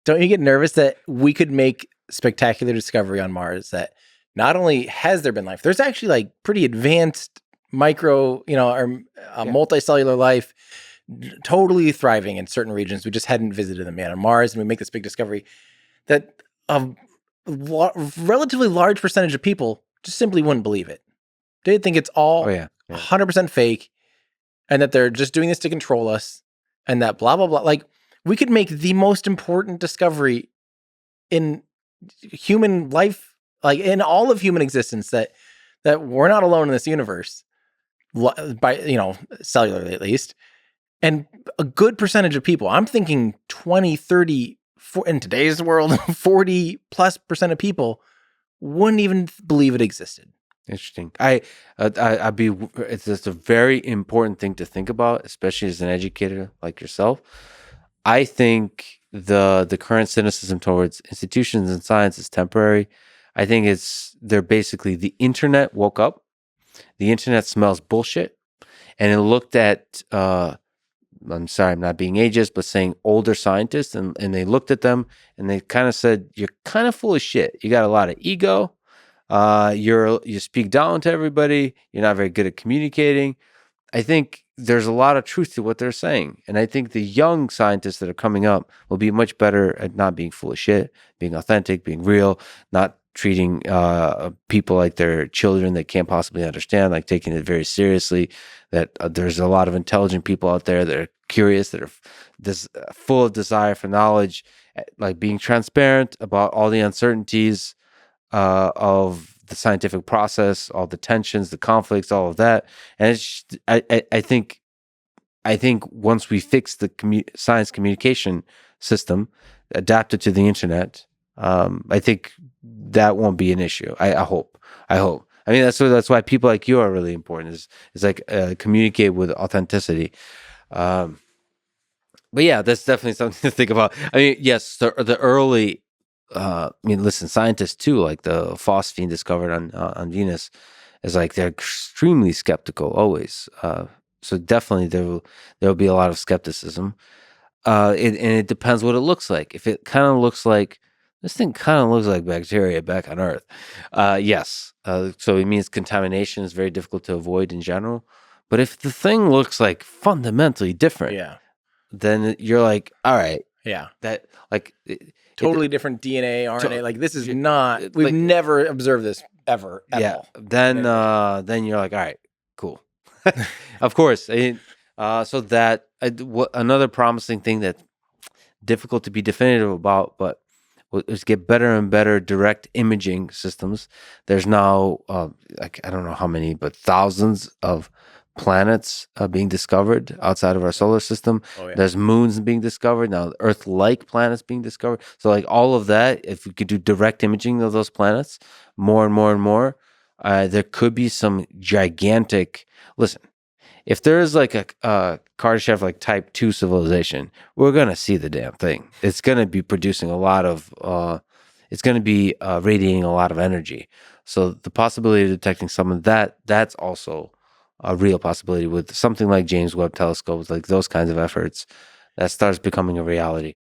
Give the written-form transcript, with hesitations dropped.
don't you get nervous that we could make spectacular discovery on Mars that not only has there been life, there's actually like pretty advanced micro, or multicellular life totally thriving in certain regions. We just hadn't visited them yet on Mars, and we make this big discovery that a relatively large percentage of people just simply wouldn't believe it. They'd think it's all 100% fake, and that they're just doing this to control us, and that blah, blah, blah. Like, we could make the most important discovery in human life, like in all of human existence, that we're not alone in this universe, by, cellularly at least. And a good percentage of people, I'm thinking 20, 30, in today's world, 40+% of people wouldn't even believe it existed. Interesting. It's just a very important thing to think about, especially as an educator like yourself. I think the current cynicism towards institutions and science is temporary. I think they're basically, the internet woke up. The internet smells bullshit, and it looked at I'm sorry, I'm not being ageist, but saying older scientists, and they looked at them and they kind of said, "You're kind of full of shit. You got a lot of ego. You speak down to everybody. You're not very good at communicating." I think there's a lot of truth to what they're saying, and I think the young scientists that are coming up will be much better at not being full of shit, being authentic, being real, not treating people like they're children that can't possibly understand, like taking it very seriously. That there's a lot of intelligent people out there that are curious, that are full of desire for knowledge, like being transparent about all the uncertainties of the scientific process, all the tensions, the conflicts, all of that. And it's just, I think once we fix the science communication system adapted to the internet, I think that won't be an issue. I hope. I mean, that's why people like you are really important. Is like communicate with authenticity. But yeah, that's definitely something to think about. I mean, yes, the early. Listen, scientists too, like the phosphine discovered on Venus, is like they're extremely skeptical always. So definitely there will be a lot of skepticism. And it depends what it looks like. If it kind of looks like, this thing kind of looks like bacteria back on Earth, yes. So it means contamination is very difficult to avoid in general. But if the thing looks like fundamentally different, then you're like, all right, that like totally different DNA, RNA. Like, this is not. We've never observed this ever at all. Then you're like, all right, cool. Of course. So that another promising thing that's difficult to be definitive about, but is get better and better direct imaging systems. There's now like, I don't know how many, but thousands of planets being discovered outside of our solar system. There's moons being discovered now, Earth-like planets being discovered. So like all of that, if we could do direct imaging of those planets more and more and more, there could be some gigantic. Listen, if there is like a Kardashev like type 2 civilization, we're gonna see the damn thing. It's gonna be producing a lot of. It's gonna be radiating a lot of energy. So the possibility of detecting some of that's also a real possibility with something like James Webb telescopes, like those kinds of efforts, that starts becoming a reality.